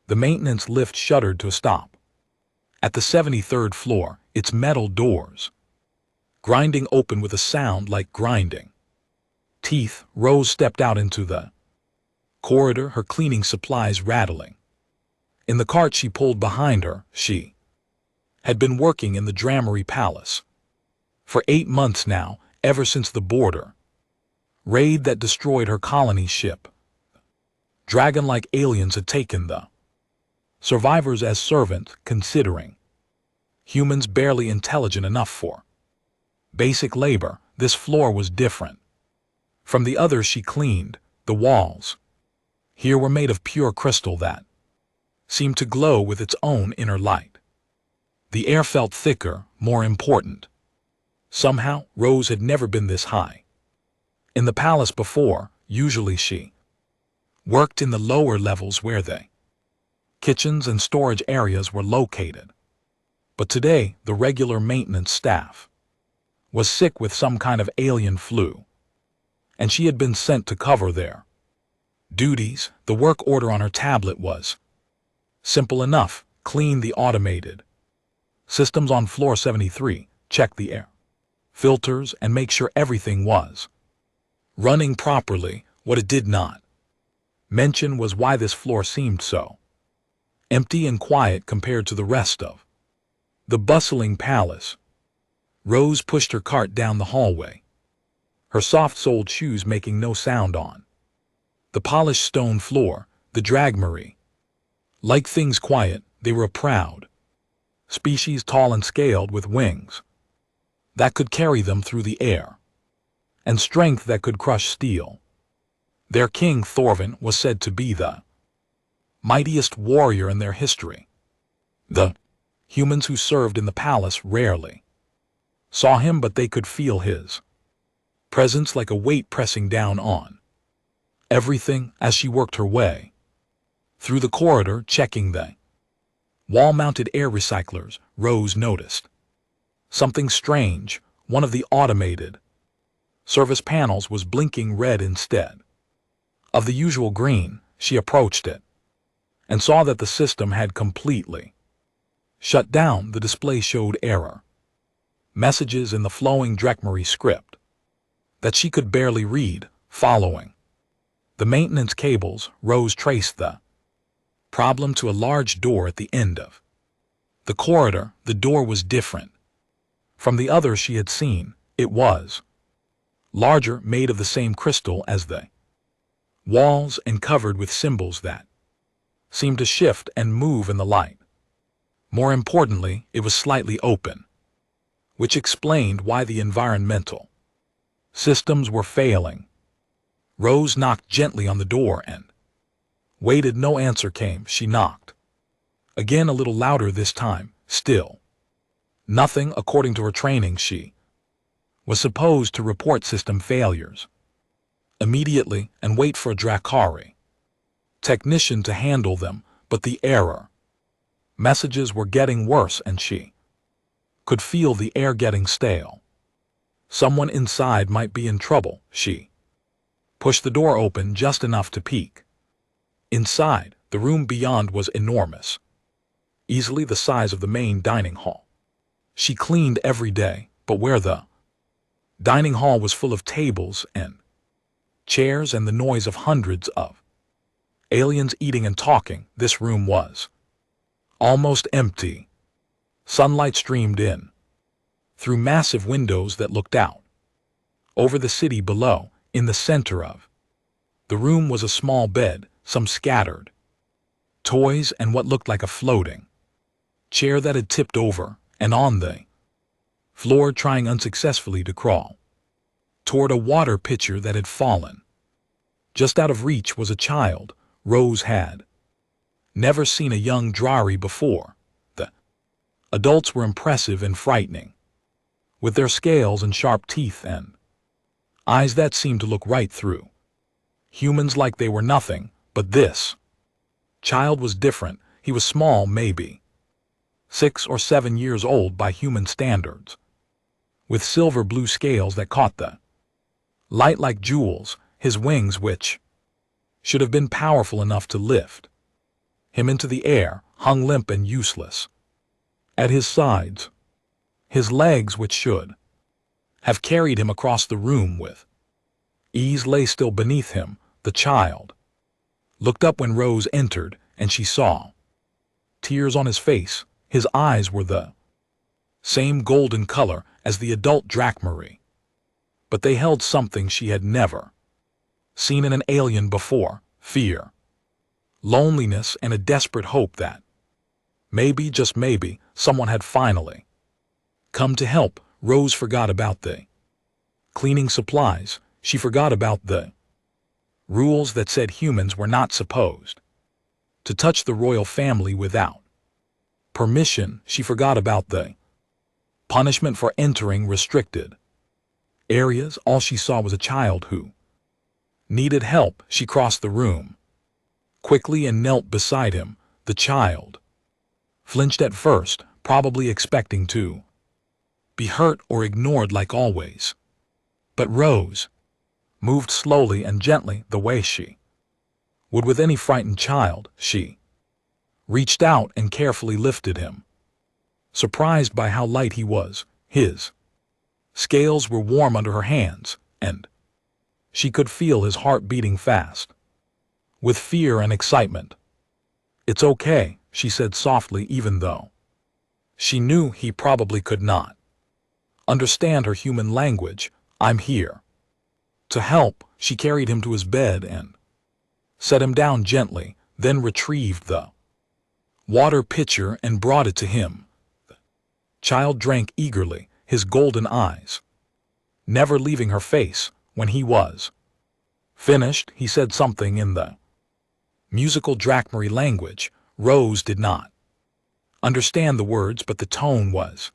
The maintenance lift shuddered to a stop. At the 73rd floor, its metal doors grinding open with a sound like grinding teeth, Rose stepped out into the corridor, her cleaning supplies rattling. In the cart she pulled behind her, she had been working in the Dramery Palace for 8 months now, ever since the border raid that destroyed her colony ship. Dragon-like aliens had taken the survivors as servants, considering humans barely intelligent enough for basic labor. This floor was different from the others she cleaned. The walls here were made of pure crystal that seemed to glow with its own inner light. The air felt thicker, more important. Somehow, Rose had never been this high in the palace before. Usually she worked in the lower levels where the kitchens and storage areas were located. But today, the regular maintenance staff was sick with some kind of alien flu, and she had been sent to cover their duties. The work order on her tablet was simple enough: clean the automated systems on floor 73, check the air filters, and make sure everything was running properly. What it did not mention was why this floor seemed so empty and quiet compared to the rest of the bustling palace. Rose pushed her cart down the hallway, her soft-soled shoes making no sound on the polished stone floor. The Dramery liked things quiet. They were a proud species, tall and scaled, with wings that could carry them through the air and strength that could crush steel. Their king, Thorvin, was said to be the mightiest warrior in their history. The humans who served in the palace rarely saw him, but they could feel his presence like a weight pressing down on everything. As she worked her way through the corridor, checking the wall-mounted air recyclers, Rose noticed something strange. One of the automated service panels was blinking red instead of the usual green. She approached it and saw that the system had completely shut down. The display showed error messages in the flowing Dramery script that she could barely read. Following the maintenance cables, Rose traced the problem to a large door at the end of the corridor. The door was different from the others she had seen. It was larger, made of the same crystal as the walls, and covered with symbols that seemed to shift and move in the light. More importantly, it was slightly open, which explained why the environmental systems were failing. Rose knocked gently on the door and waited. No answer came. She knocked again, a little louder this time. Still nothing. According to her training, she was supposed to report system failures immediately and wait for a Dramery technician to handle them. But the error messages were getting worse, and she could feel the air getting stale. Someone inside might be in trouble. She pushed the door open just enough to peek inside. The room beyond was enormous, easily the size of the main dining hall. She cleaned every day, but where the dining hall was full of tables and chairs and the noise of hundreds of aliens eating and talking, this room was almost empty. Sunlight streamed in through massive windows that looked out over the city below. In the center of the room was a small bed, some scattered toys, and what looked like a floating chair that had tipped over, and on the floor, trying unsuccessfully to crawl toward a water pitcher that had fallen just out of reach, was a child. Rose had never seen a young Dramery before. The adults were impressive and frightening, with their scales and sharp teeth and eyes that seemed to look right through humans like they were nothing. But this child was different. He was small, maybe 6 or 7 years old by human standards, with silver blue scales that caught the light like jewels. His wings, which should have been powerful enough to lift him into the air, hung limp and useless. At his sides, his legs, which should have carried him across the room with ease, lay still beneath him. The child looked up when Rose entered, and she saw tears on his face. His eyes were the same golden color as the adult Drachmarie, but they held something she had never seen in an alien before: fear, loneliness, and a desperate hope that maybe, just maybe, someone had finally come to help. Rose forgot about the cleaning supplies. She forgot about the rules that said humans were not supposed to touch the royal family without permission. She forgot about the punishment for entering restricted areas. All she saw was a child who needed help. She crossed the room quickly and knelt beside him. The child flinched at first, probably expecting to be hurt or ignored like always. But Rose moved slowly and gently, the way she would with any frightened child. She reached out and carefully lifted him. Surprised by how light he was, his scales were warm under her hands, and she could feel his heart beating fast with fear and excitement. "It's okay," she said softly, even though she knew he probably could not understand her human language. "I'm here to help." She carried him to his bed and set him down gently, then retrieved the water pitcher and brought it to him. The child drank eagerly, his golden eyes never leaving her face. When he was finished, he said something in the musical Drachmarie language. Rose did not understand the words, but the tone was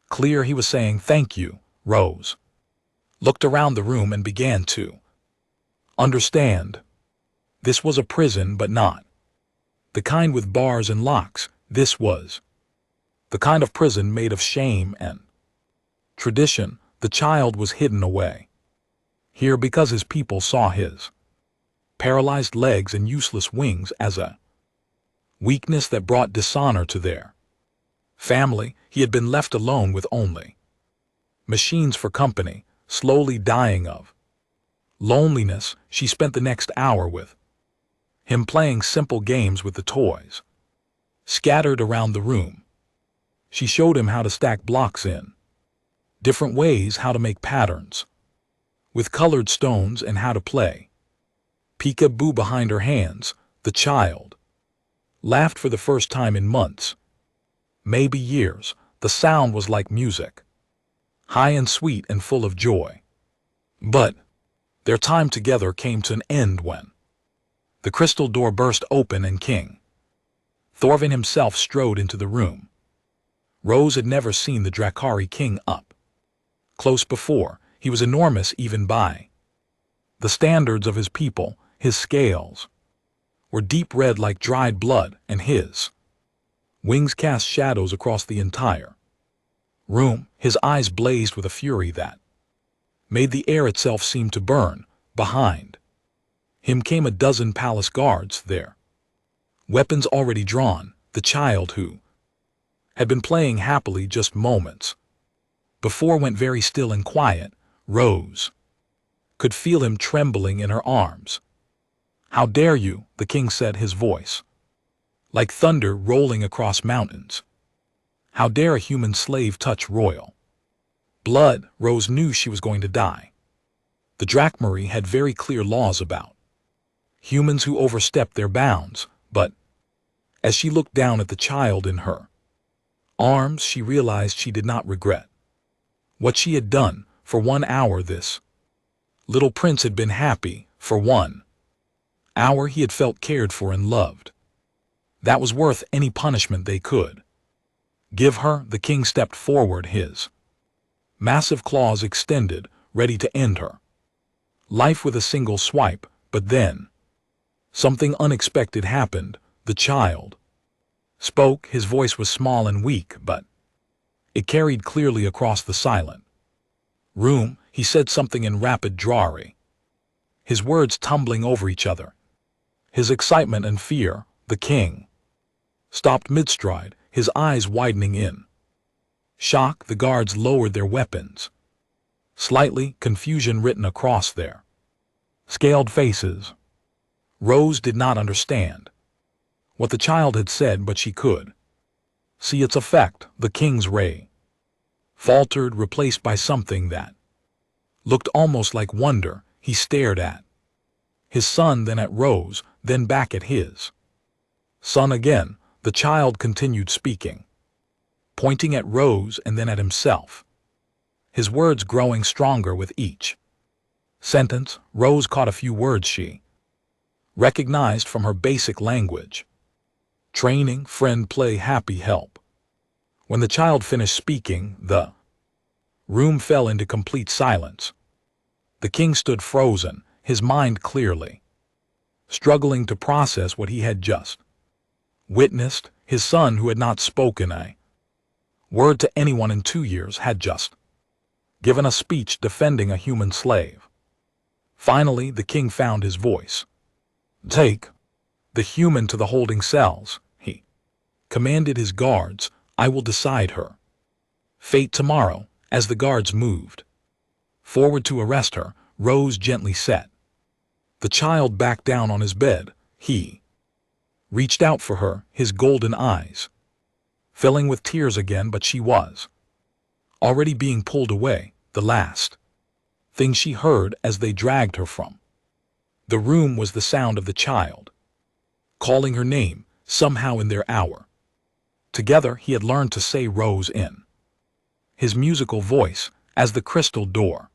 clear. He was saying, "Thank you." Rose looked around the room and began to understand. This was a prison, but not the kind with bars and locks. This was the kind of prison made of shame and tradition. The child was hidden away here because his people saw his paralyzed legs and useless wings as a weakness that brought dishonor to their family. He had been left alone with only machines for company, slowly dying of loneliness. She spent the next hour with him, playing simple games with the toys scattered around the room. She showed him how to stack blocks in different ways, how to make patterns with colored stones, and how to play peekaboo behind her hands. The child laughed for the first time in months, maybe years. The sound was like music, high and sweet and full of joy. But their time together came to an end when the crystal door burst open and King Thorvin himself strode into the room. Rose had never seen the Drachari king up close before. He was enormous even by the standards of his people. His scales were deep red like dried blood, and his wings cast shadows across the entire room. His eyes blazed with a fury that made the air itself seem to burn. Behind him came a dozen palace guards, their weapons already drawn. The child, who had been playing happily just moments before, went very still and quiet. Rose could feel him trembling in her arms. "How dare you?" the king said, his voice like thunder rolling across mountains. "How dare a human slave touch royal blood?" Rose knew she was going to die. The Drachmarie had very clear laws about humans who overstepped their bounds, but as she looked down at the child in her arms, she realized she did not regret what she had done. For 1 hour this little prince had been happy. For 1 hour he had felt cared for and loved. That was worth any punishment they could give her. The king stepped forward, his massive claws extended, ready to end her life with a single swipe. But then something unexpected happened. The child spoke. His voice was small and weak, but it carried clearly across the silent room. He said something in rapid Drari, his words tumbling over each other, his excitement and fear The king stopped mid-stride, his eyes widening in shock. The guards lowered their weapons, slightly confusion written across their scaled faces. Rose did not understand what the child had said, but she could see its effect. The king's ray faltered, replaced by something that looked almost like wonder. He stared at his son, then at Rose, then back at his son again. The child continued speaking, pointing at Rose and then at himself, his words growing stronger with each sentence. Rose caught a few words she recognized from her basic language: training, friend, play, happy, help. When the child finished speaking, the room fell into complete silence. The king stood frozen, his mind clearly struggling to process what he had just witnessed. His son, who had not spoken a word to anyone in 2 years, had just given a speech defending a human slave. Finally, the king found his voice. "Take the human to the holding cells," he commanded his guards. "I will decide her fate tomorrow." As the guards moved forward to arrest her, Rose gently set the child back down on his bed. He reached out for her, his golden eyes filling with tears again, but she was already being pulled away. The last thing she heard as they dragged her from the room was the sound of the child calling her name. Somehow in their hour together he had learned to say Rose in his musical voice. As the crystal door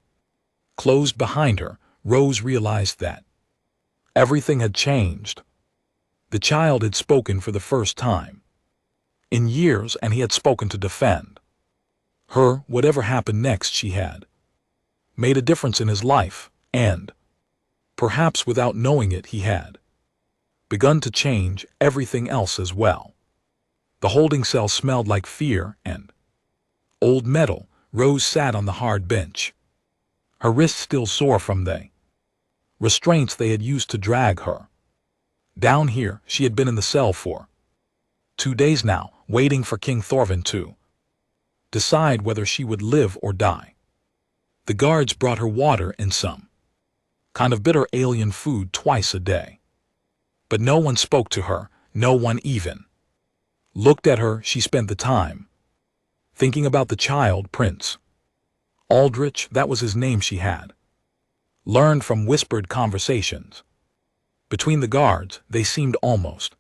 closed behind her, Rose realized that everything had changed. The child had spoken for the first time in years, and he had spoken to defend her. Whatever happened next, she had made a difference in his life, and perhaps without knowing it, he had begun to change everything else as well. The holding cell smelled like fear and old metal. Rose sat on the hard bench, her wrists still sore from the restraints they had used to drag her down here. She had been in the cell for 2 days now, waiting for King Thorvin to decide whether she would live or die. The guards brought her water and some kind of bitter alien food twice a day. But no one spoke to her, no one even looked at her. She spent the time thinking about the child, Prince Aldrich. That was his name. She had learned from whispered conversations between the guards. They seemed almost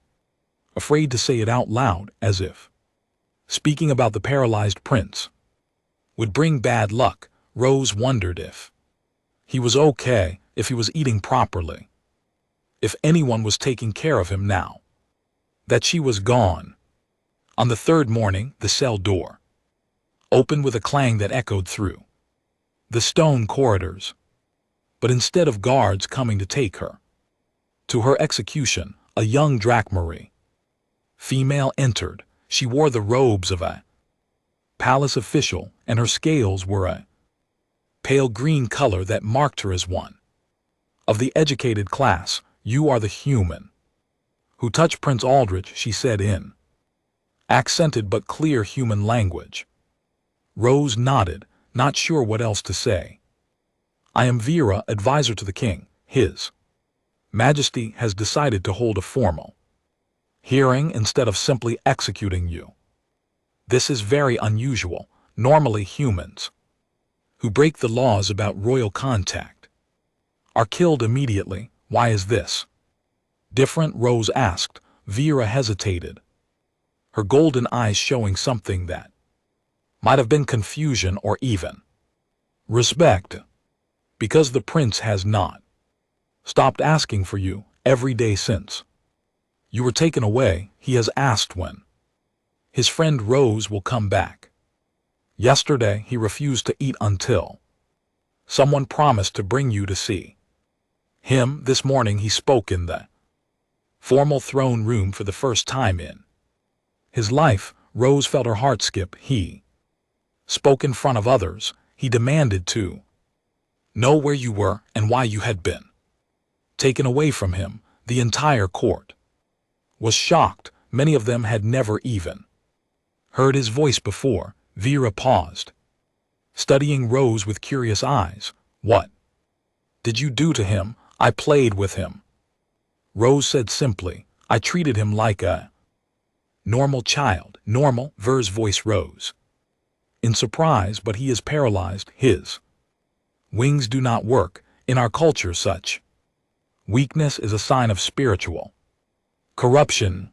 afraid to say it out loud, as if speaking about the paralyzed prince would bring bad luck. Rose wondered if he was okay, if he was eating properly, if anyone was taking care of him now that she was gone. On the third morning, the cell door opened with a clang that echoed through the stone corridors. But instead of guards coming to take her to her execution, a young Drakmarie female entered. She wore the robes of a palace official, and her scales were a pale green color that marked her as one of the educated class. "You are the human who touched Prince Aldrich," she said in accented but clear human language. Rose nodded, not sure what else to say. "I am Vera, advisor to the king. His Majesty has decided to hold a formal hearing instead of simply executing you. This is very unusual. Normally humans who break the laws about royal contact are killed immediately. Why is this different?" Rose asked. Vera hesitated, her golden eyes showing something that might have been confusion or even respect. "Because the prince has not stopped asking for you every day since you were taken away. He has asked when his friend Rose will come back. Yesterday he refused to eat until someone promised to bring you to see him. This morning he spoke in the formal throne room for the first time in his life." Rose felt her heart skip. He spoke in front of others. He demanded to know where you were and why you had been taken away from him. The entire court was shocked. Many of them had never even heard his voice before. Vera paused, studying Rose with curious eyes. What did you do to him? I played with him. Rose said simply. I treated him like a normal child. Normal? Vera's voice rose in surprise, but he is paralyzed. His wings do not work. In our culture, such weakness is a sign of spiritual corruption.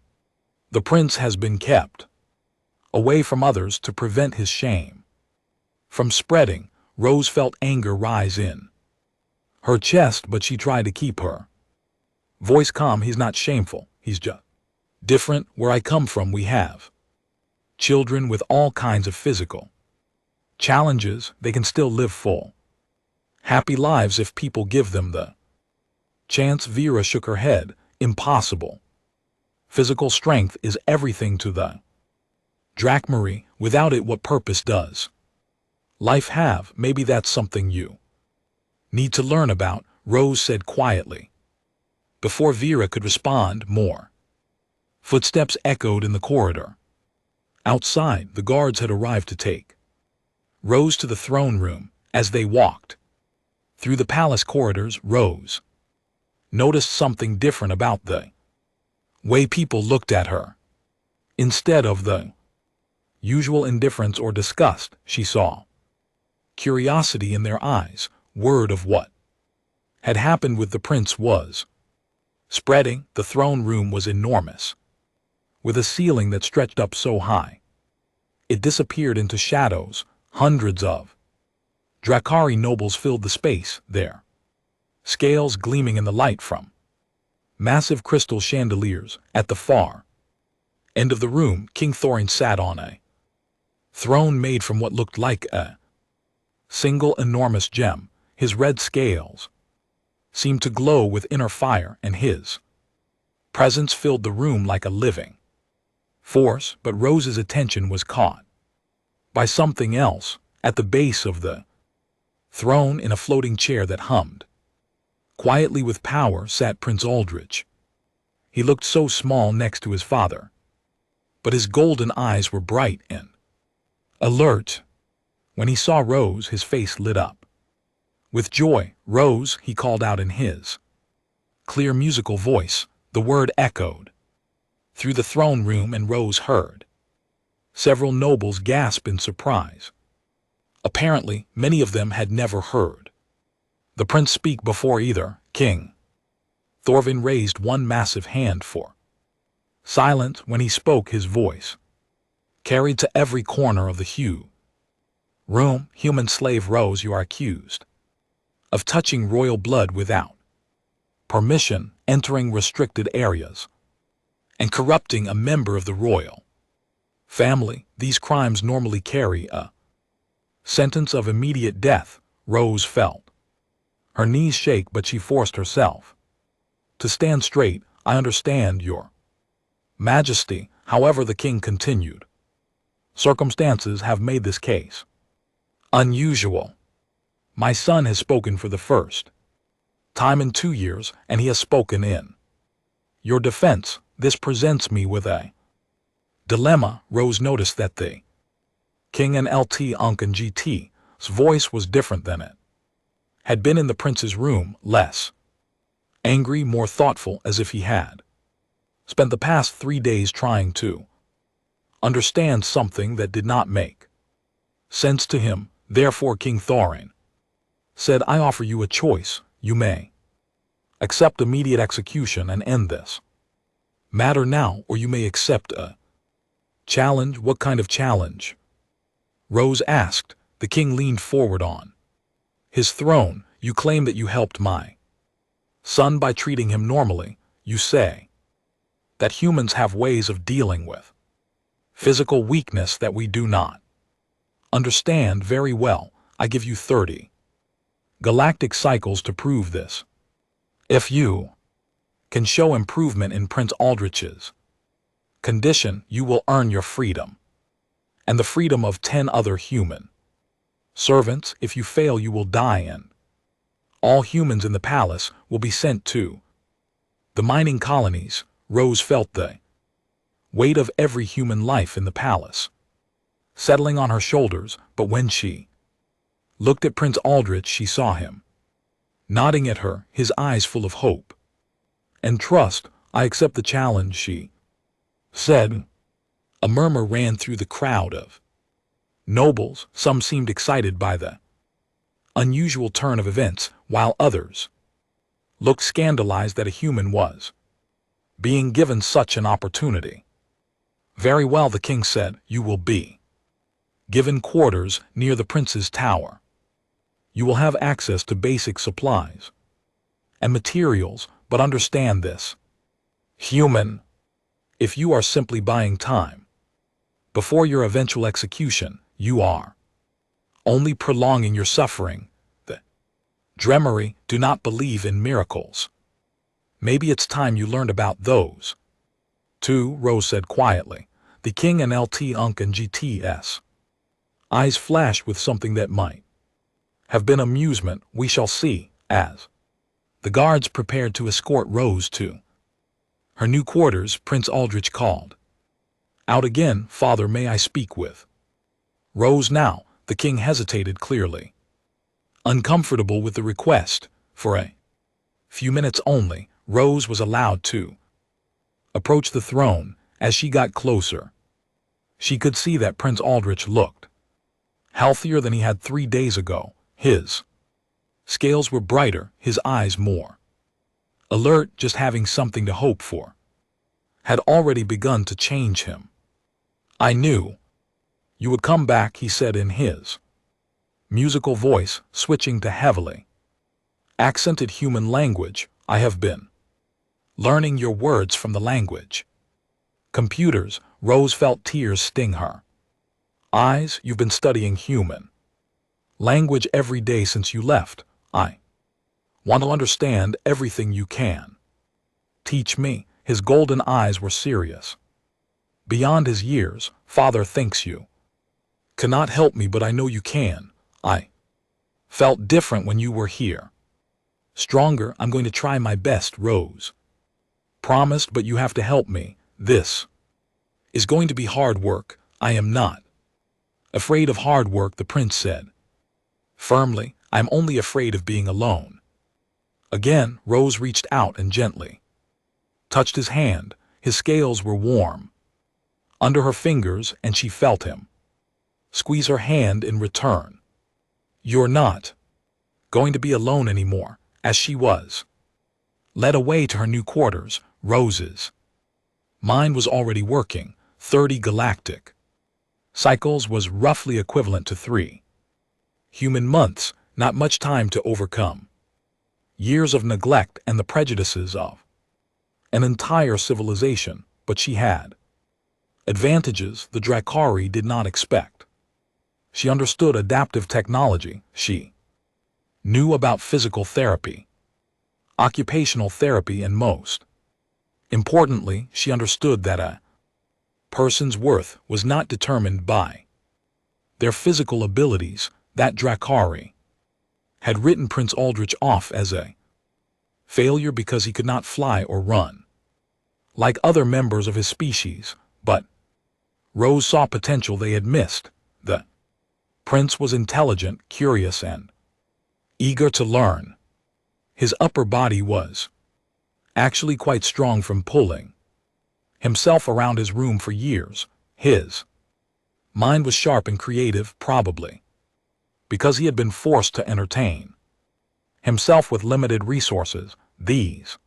The prince has been kept away from others to prevent his shame from spreading. Rose felt anger rise in her chest, but she tried to keep her voice calm. He's not shameful. He's just different. Where I come from, we have children with all kinds of physical challenges. They can still live full, happy lives if people give them the chance. Vera shook her head. Impossible. Physical strength is everything to the Drakmarie. Without it, what purpose does life have? Maybe that's something you need to learn about, Rose said quietly. Before Vera could respond, more footsteps echoed in the corridor. Outside, the guards had arrived to take Rose to the throne room. As they walked through the palace corridors, Rose noticed something different about the way people looked at her. Instead of the usual indifference or disgust, she saw curiosity in their eyes. Word of what had happened with the prince was spreading. The throne room was enormous, with a ceiling that stretched up so high it disappeared into shadows. Hundreds of Drakari nobles filled the space, their scales gleaming in the light from massive crystal chandeliers. At the far end of the room, King Thorin sat on a throne made from what looked like a single enormous gem. His red scales seemed to glow with inner fire, and his presence filled the room like a living force. But Rose's attention was caught by something else. At the base of the throne, in a floating chair that hummed quietly with power, sat Prince Aldrich. He looked so small next to his father, but his golden eyes were bright and alert. When he saw Rose, his face lit up with joy. Rose, he called out in his clear musical voice. The word echoed through the throne room, and Rose heard several nobles gasp in surprise. Apparently, many of them had never heard the prince speak before either. King Thorvin raised one massive hand for silence. When he spoke, his voice carried to every corner of the huge room. Human slave Rose, you are accused of touching royal blood without permission, entering restricted areas, and corrupting a member of the royal family. These crimes normally carry a sentence of immediate death. Rose felt her knees shake, but she forced herself to stand straight. I understand, Your Majesty. However, the king continued, circumstances have made this case unusual. My son has spoken for the first time in 2 years, and he has spoken in your defense. This presents me with a dilemma. Rose noticed that the king and Lt Uncan GT's voice was different than it had been in the prince's room, less angry, more thoughtful, as if he had spent the past 3 days trying to understand something that did not make sense to him. Therefore, King Thorin said, I offer you a choice. You may accept immediate execution and end this matter now, or you may accept a challenge. What kind of challenge? Rose asked. The king leaned forward on his throne. You claim that you helped my son by treating him normally. You say that humans have ways of dealing with physical weakness that we do not understand. Very well, I give you 30 galactic cycles to prove this. If you can show improvement in Prince Aldrich's condition, you will earn your freedom and the freedom of 10 other human servants. If you fail, you will die, and all humans in the palace will be sent to the mining colonies. Rose felt the weight of every human life in the palace settling on her shoulders, but when she looked at Prince Aldrich, she saw him nodding at her, his eyes full of hope and trust. "I accept the challenge," she said. A murmur ran through the crowd of nobles. Some seemed excited by the unusual turn of events, while others looked scandalized that a human was being given such an opportunity. "Very well," the king said, "you will be given quarters near the prince's tower. You will have access to basic supplies and materials, but understand this, human, if you are simply buying time before your eventual execution, you are only prolonging your suffering. The Dremery do not believe in miracles. Maybe it's time you learned about those too," Rose said quietly. The king and Lt. Unk and GTS eyes flashed with something that might have been amusement. "We shall see," as the guards prepared to escort Rose to her new quarters. Prince Aldrich called out again, "Father, may I speak with Rose now?" The king hesitated, clearly uncomfortable with the request. For a few minutes only, Rose was allowed to approach the throne. As she got closer, she could see that Prince Aldrich looked healthier than he had 3 days ago. His scales were brighter, his eyes more alert. Just having something to hope for had already begun to change him. "I knew you would come back," he said in his musical voice, switching to heavily accented human language. "I have been learning your words from the language computers." Rose felt tears sting her eyes. "You've been studying human language every day since you left. I want to understand everything you can teach me." His golden eyes were serious beyond his years. "Father thinks you cannot help me, but I know you can. I felt different when you were here. Stronger. I'm going to try my best." Rose promised, "But you have to help me. This is going to be hard work." "I am not afraid of hard work," the prince said firmly. "I'm only afraid of being alone." Again, Rose reached out and gently touched his hand. His scales were warm under her fingers, and she felt him squeeze her hand in return. "You're not going to be alone anymore." As she was led away to her new quarters, Rose's mind was already working. 30 galactic cycles was roughly equivalent to 3 human months. Not much time to overcome years of neglect and the prejudices of an entire civilization, but she had advantages the Drakari did not expect. She understood adaptive technology. She knew about physical therapy, occupational therapy, and most importantly, she understood that a person's worth was not determined by their physical abilities. That Drakari had written Prince Aldrich off as a failure because he could not fly or run like other members of his species, but Rose saw potential they had missed. The prince was intelligent, curious, and eager to learn. His upper body was actually quite strong from pulling himself around his room for years. His mind was sharp and creative, probably because he had been forced to entertain himself with limited resources. These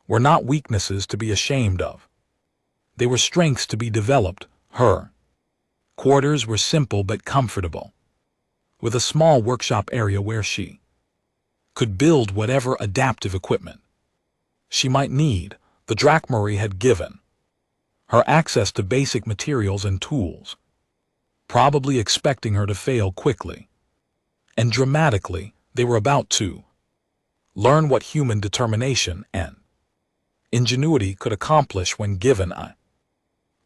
were not weaknesses to be ashamed of. They were strengths to be developed. Her quarters were simple but comfortable, with a small workshop area where she could build whatever adaptive equipment she might need. The Drakmari had given her access to basic materials and tools, probably expecting her to fail quickly and dramatically. They were about to learn what human determination and ingenuity could accomplish when given a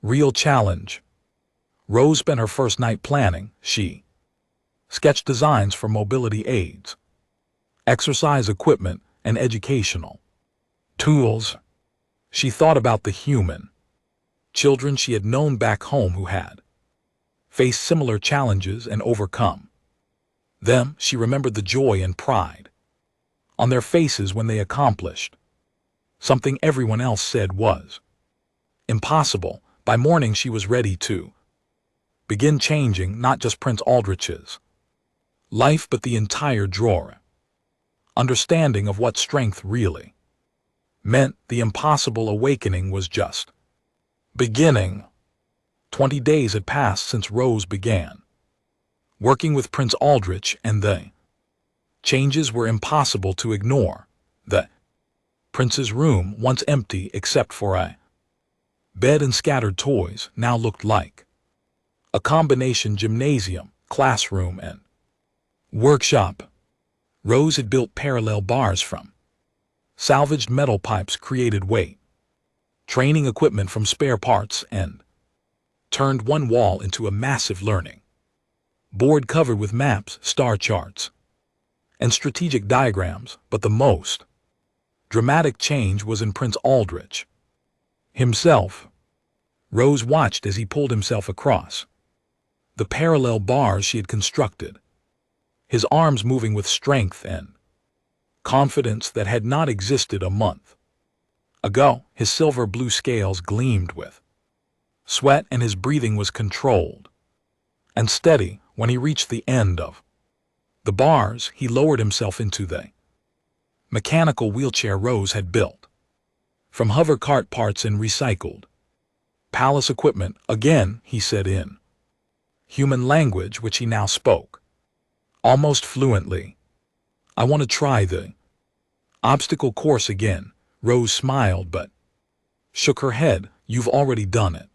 real challenge. Rose spent her first night planning. She sketched designs for mobility aids, exercise equipment, and educational tools. She thought about the human children she had known back home who had faced similar challenges and overcome them. She remembered the joy and pride on their faces when they accomplished something everyone else said was impossible. By morning she was ready to begin changing not just Prince Aldrich's life but the entire drawer. Understanding of what strength really meant. The impossible awakening was just beginning. 20 days had passed since Rose began working with Prince Aldrich, and the changes were impossible to ignore. The prince's room, once empty except for a bed and scattered toys, now looked like a combination gymnasium, classroom, and workshop. Rose had built parallel bars from salvaged metal pipes, created weight training equipment from spare parts, and turned one wall into a massive learning board covered with maps, star charts, and strategic diagrams. But the most dramatic change was in Prince Aldrich himself. Rose watched as he pulled himself across the parallel bars she had constructed, his arms moving with strength and confidence that had not existed a month ago. His silver blue scales gleamed with sweat, and his breathing was controlled and steady. When he reached the end of the bars, he lowered himself into the mechanical wheelchair Rose had built from hover cart parts and recycled palace equipment. Again, he said in human language, which he now spoke almost fluently, "I want to try the obstacle course again." Rose smiled but shook her head. "You've already done it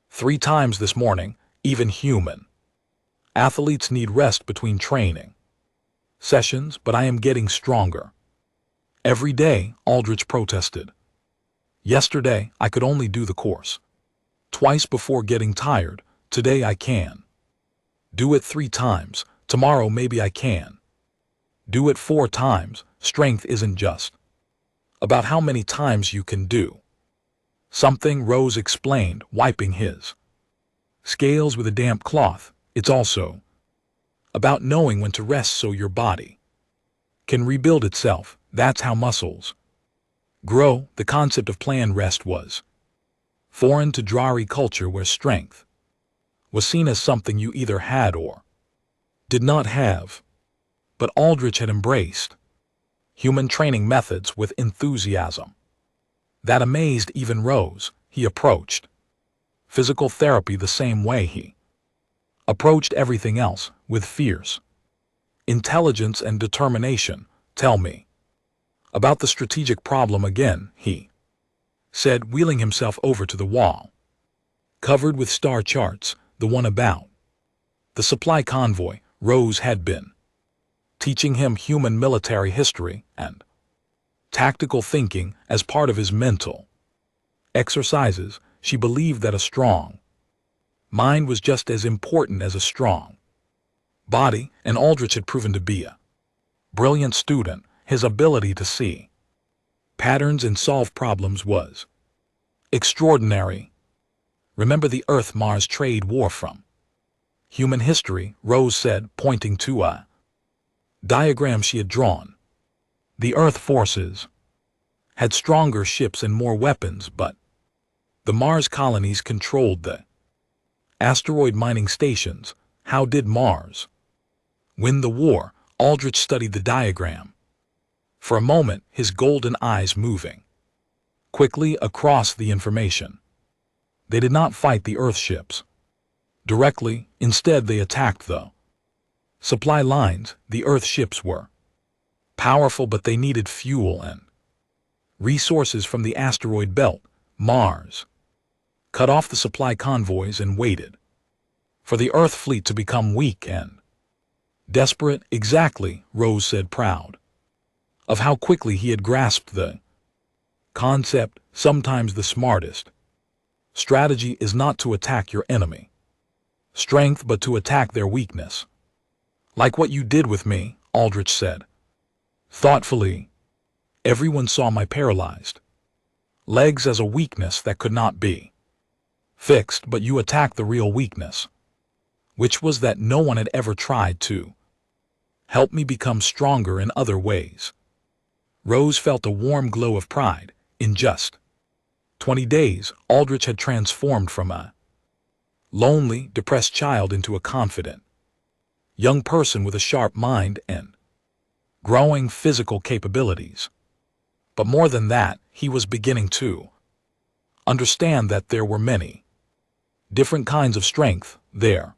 3 times this morning. Even human athletes need rest between training sessions, but I am getting stronger every day." Aldrich protested. "Yesterday, I could only do the course twice before getting tired. Today I can do it 3 times. Tomorrow maybe I can do it 4 times. Strength isn't just about how many times you can do something," Rose explained, wiping his scales with a damp cloth. "It's also about knowing when to rest so your body can rebuild itself. That's how muscles grow." The concept of planned rest was foreign to Drari culture, where strength was seen as something you either had or did not have. But Aldrich had embraced human training methods with enthusiasm that amazed even Rose. He approached physical therapy the same way he approached everything else, with fierce intelligence and determination. "Tell me about the strategic problem again," he said, wheeling himself over to the wall covered with star charts, the one about the supply convoy. Rose had been teaching him human military history and tactical thinking as part of his mental exercises. She believed that a strong mind was just as important as a strong body, and Aldrich had proven to be a brilliant student. His ability to see patterns and solve problems was extraordinary. "Remember the Earth-Mars trade war from human history?" Rose said, pointing to a diagram she had drawn. "The Earth forces had stronger ships and more weapons, but the Mars colonies controlled the asteroid mining stations. How did Mars win the war?" Aldrich studied the diagram for a moment, his golden eyes moving quickly across the information. "They did not fight the Earth ships directly. Instead, they attacked the supply lines. The Earth ships were powerful, but they needed fuel and resources from the asteroid belt. Mars cut off the supply convoys and waited for the Earth fleet to become weak and desperate." "Exactly," Rose said, proud of how quickly he had grasped the concept. "Sometimes the smartest strategy is not to attack your enemy strength, but to attack their weakness." "Like what you did with me," Aldrich said thoughtfully. "Everyone saw my paralyzed Legs as a weakness that could not be fixed, but you attacked the real weakness, which was that no one had ever tried to help me become stronger in other ways. Rose felt a warm glow of pride. In just 20 days, Aldrich had transformed from a lonely, depressed child into a confident young person with a sharp mind and growing physical capabilities. But more than that, he was beginning to understand that there were many different kinds of strength there.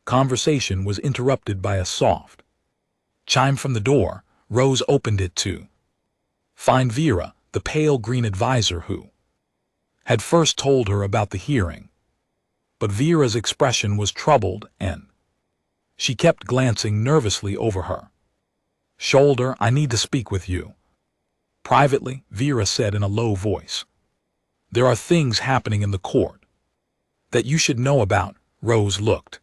Conversation was interrupted by a soft chime from the door. Rose opened it to find Vera, the pale green advisor who had first told her about the hearing. But Vera's expression was troubled, and she kept glancing nervously over her shoulder. "I need to speak with you privately," Vera said in a low voice. "There are things happening in the court that you should know about." Rose looked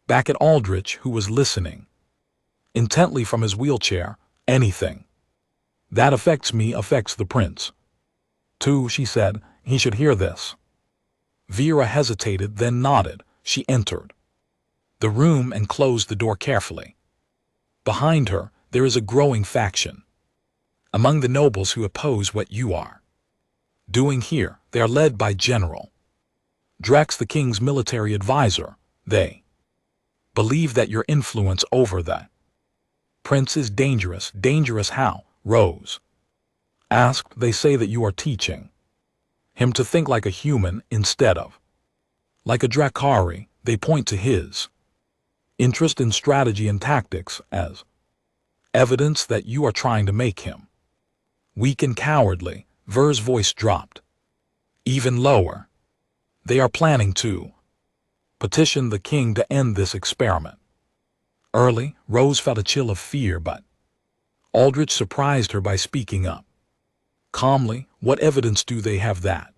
back at Aldrich, who was listening intently from his wheelchair. "Anything that affects me affects the prince too," she said. "He should hear this." Vera hesitated, then nodded. She entered the room and closed the door carefully. Behind her, there is a growing faction among the nobles who oppose what you are doing here. They are led by General Drex, the king's military advisor. They believe that your influence over the prince is dangerous. Dangerous how? Rose asked. "They say that you are teaching him to think like a human instead of like a Drakari." They point to his interest in strategy and tactics as evidence that you are trying to make him weak and cowardly. Ver's voice dropped even lower. "They are planning to petition the king to end this experiment early." Rose felt a chill of fear, but Aldrich surprised her by speaking up calmly. "What evidence do they have that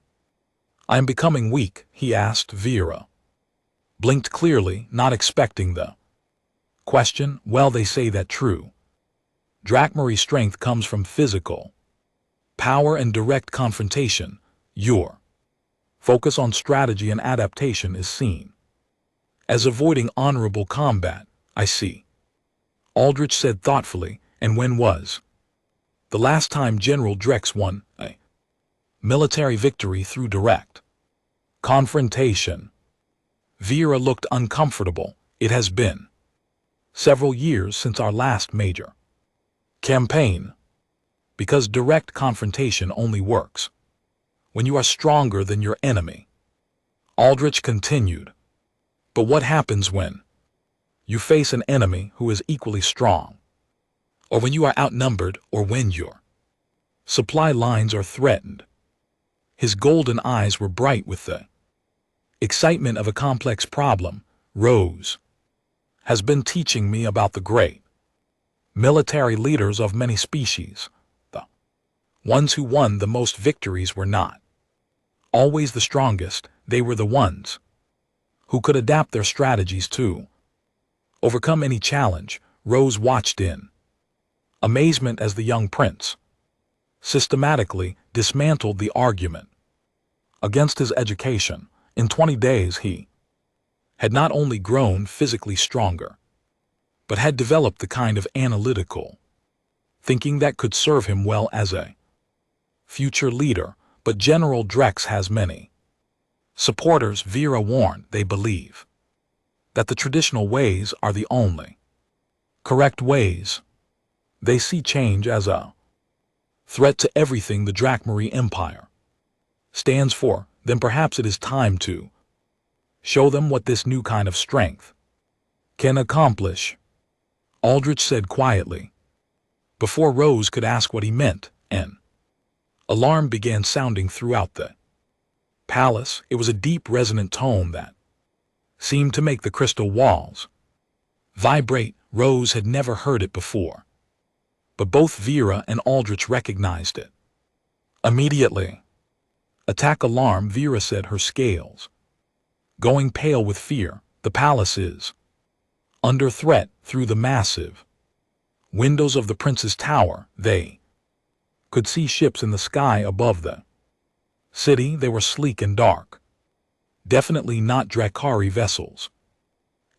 I am becoming weak?" he asked. Vera blinked clearly, not expecting the question. "Well, they say that true Drakmari strength comes from physical power and direct confrontation. Your focus on strategy and adaptation is seen as avoiding honorable combat." "I see," Aldrich said thoughtfully. "And when was the last time General Drex won a military victory through direct confrontation?" Vera looked uncomfortable. "It has been several years since our last major campaign, because direct confrontation only works when you are stronger than your enemy," Aldrich continued. "But what happens when you face an enemy who is equally strong, or when you are outnumbered, or when your supply lines are threatened?" His golden eyes were bright with the excitement of a complex problem. "Rose has been teaching me about the great military leaders of many species. The ones who won the most victories were not always the strongest. They were the ones who could adapt their strategies to overcome any challenge." Rose watched in amazement as the young prince systematically dismantled the argument against his education. In 20 days he had not only grown physically stronger, but had developed the kind of analytical thinking that could serve him well as a future leader. But General Drex has many supporters, Vera warned. "They believe that the traditional ways are the only correct ways. They see change as a threat to everything the Drakmari Empire stands for. Then perhaps it is time to show them what this new kind of strength can accomplish," Aldrich said quietly. Before Rose could ask what he meant, an alarm began sounding throughout the palace. It was a deep, resonant tone that seemed to make the crystal walls vibrate. Rose had never heard it before, but both Vera and Aldrich recognized it immediately. "Attack alarm," Vera said, her scales going pale with fear. "The palace is under threat." Through the massive windows of the prince's tower, they could see ships in the sky above the city, they were sleek and dark. Definitely not Drakari vessels.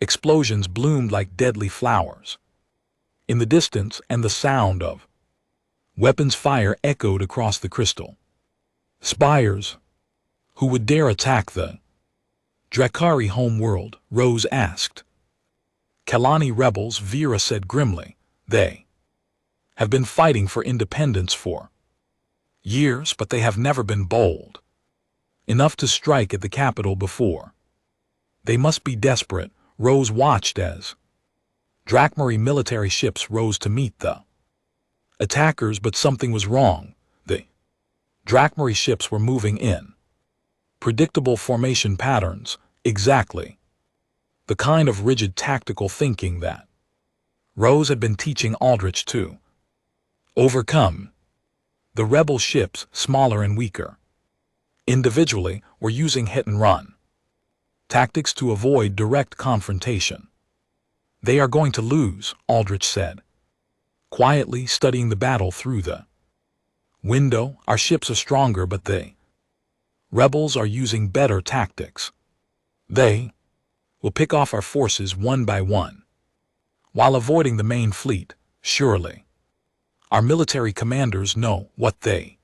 Explosions bloomed like deadly flowers in the distance, and the sound of weapons fire echoed across the crystal spires. Who would dare attack the Drakari homeworld? Rose asked. Kalani rebels, Vera said grimly. They have been fighting for independence for years, but they have never been bold enough to strike at the capital before. They must be desperate. Rose watched as Drakmari military ships rose to meet the attackers, but something was wrong. The Drakmari ships were moving in predictable formation patterns, exactly the kind of rigid tactical thinking that Rose had been teaching Aldrich to overcome. The rebel ships, smaller and weaker individually, were using hit-and-run tactics to avoid direct confrontation. They are going to lose, Aldrich said, quietly studying the battle through the window. Our ships are stronger, but the rebels are using better tactics. They will pick off our forces one by one, while avoiding the main fleet, surely. Our military commanders know what they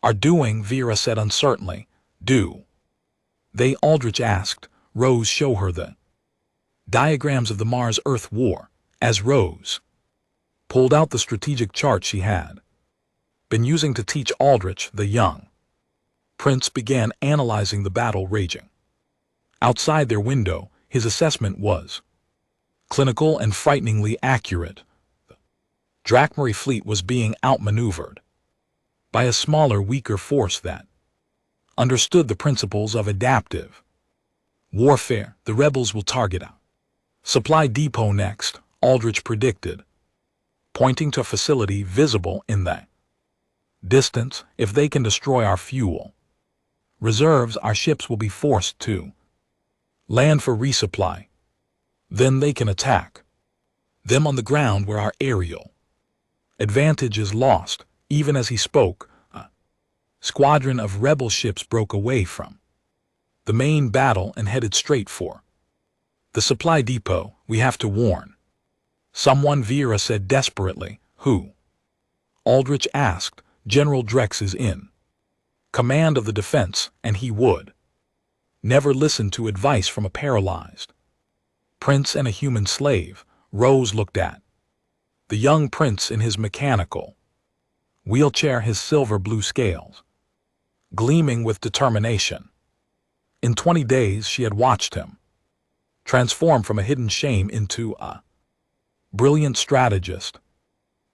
are doing, Vera said uncertainly. Do they? Aldrich asked. Rose, show her the diagrams of the Mars-Earth war, as Rose pulled out the strategic chart she had been using to teach Aldrich. The young prince began analyzing the battle raging outside their window. His assessment was clinical and frighteningly accurate. The Drakmari fleet was being outmaneuvered by a smaller, weaker force that understood the principles of adaptive warfare. The rebels will target a supply depot next, Aldrich predicted, pointing to a facility visible in the distance. If they can destroy our fuel reserves, our ships will be forced to land for resupply. Then they can attack them on the ground where our aerial advantage is lost. Even as he spoke, a squadron of rebel ships broke away from the main battle and headed straight for the supply depot. We have to warn someone, Vera said desperately. Who? Aldrich asked. General Drex is in command of the defense, and he would never listen to advice from a paralyzed prince and a human slave. Rose looked at the young prince in his mechanical wheelchair, his silver blue scales gleaming with determination. In 20 days she had watched him transform from a hidden shame into a brilliant strategist.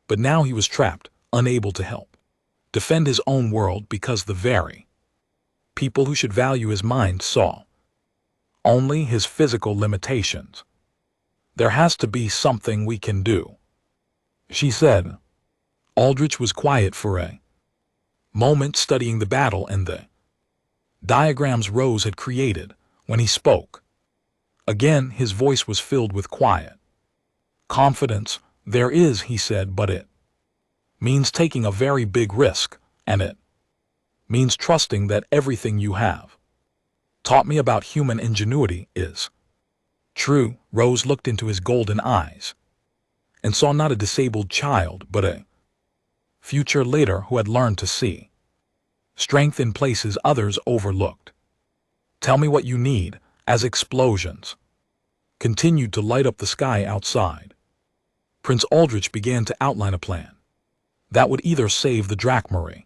But now he was trapped, unable to help defend his own world, because the very people who should value his mind saw only his physical limitations. There has to be something we can do, she said. Aldrich was quiet for a moment, studying the battle and the diagrams Rose had created. When he spoke again, his voice was filled with quiet confidence. There is, he said, but it means taking a very big risk, and it means trusting that everything you have taught me about human ingenuity is true. Rose looked into his golden eyes and saw not a disabled child, but a future leader who had learned to see strength in places others overlooked. Tell me what you need. As explosions continued to light up the sky outside, Prince Aldrich began to outline a plan that would either save the Drakmari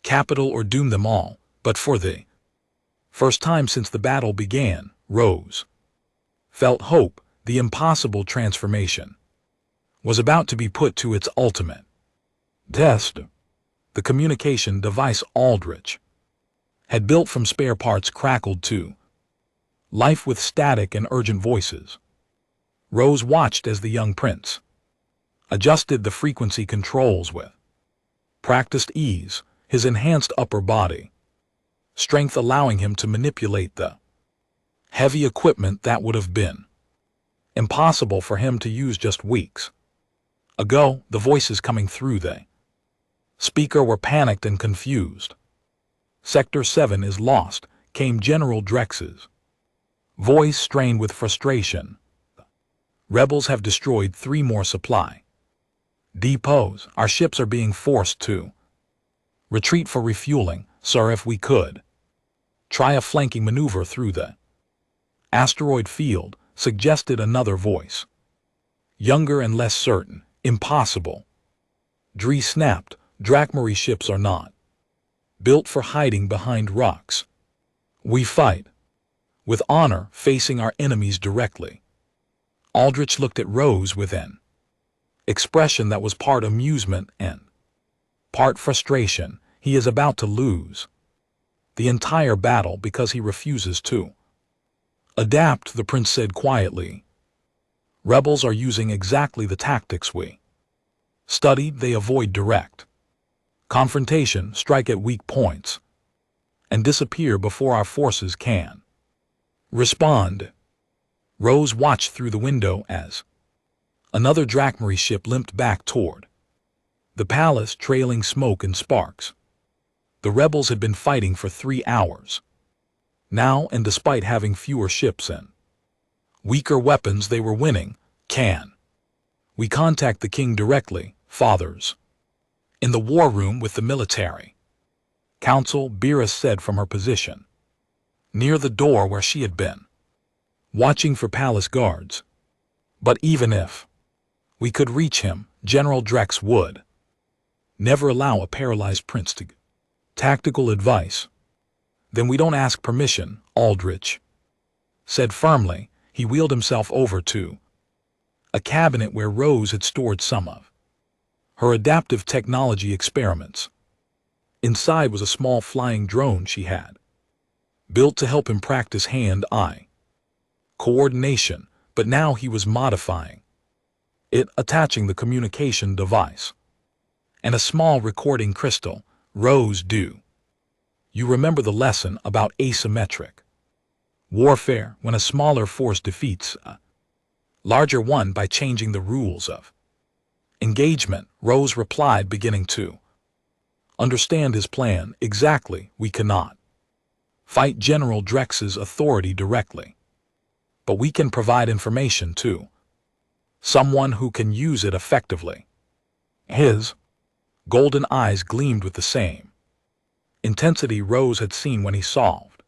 capital or doom them all. But for the first time since the battle began, Rose felt hope. The impossible transformation was about to be put to its ultimate test. The communication device Aldrich had built from spare parts crackled to life with static and urgent voices. Rose watched as the young prince adjusted the frequency controls with practiced ease, his enhanced upper body strength allowing him to manipulate the heavy equipment that would have been impossible for him to use just weeks ago. The voices coming through the speaker were panicked and confused. Sector 7 is lost, came General Drex's voice strained with frustration. Rebels have destroyed 3 more supply depots. Our ships are being forced to retreat for refueling, sir. If we could try a flanking maneuver through the asteroid field, suggested another voice. Younger and less certain. Impossible. Dree snapped. Drakmari ships are not built for hiding behind rocks. We fight with honor, facing our enemies directly. Aldrich looked at Rose with an expression that was part amusement and part frustration. He is about to lose the entire battle because he refuses to adapt, the prince said quietly. Rebels are using exactly the tactics we studied. They avoid direct confrontation, strike at weak points, and disappear before our forces can respond. Rose watched through the window as another Drakmari ship limped back toward the palace, trailing smoke and sparks. The rebels had been fighting for 3 hours now, and despite having fewer ships and weaker weapons, they were winning. Can we contact the king directly, fathers? In the war room with the military council, Beerus said from her position near the door where she had been watching for palace guards. But even if we could reach him, General Drex would never allow a paralyzed prince to tactical advice. Then we don't ask permission, Aldrich said firmly. He wheeled himself over to a cabinet where Rose had stored some of her adaptive technology experiments. Inside was a small flying drone she had built to help him practice hand-eye coordination, but now he was modifying it, attaching the communication device and a small recording crystal. Rose, do you remember the lesson about asymmetric warfare, when a smaller force defeats a larger one by changing the rules of engagement? Rose replied, beginning to understand his plan. Exactly. We cannot fight General Drex's authority directly, but we can provide information to someone who can use it effectively. His golden eyes gleamed with the same intensity Rose had seen when he solved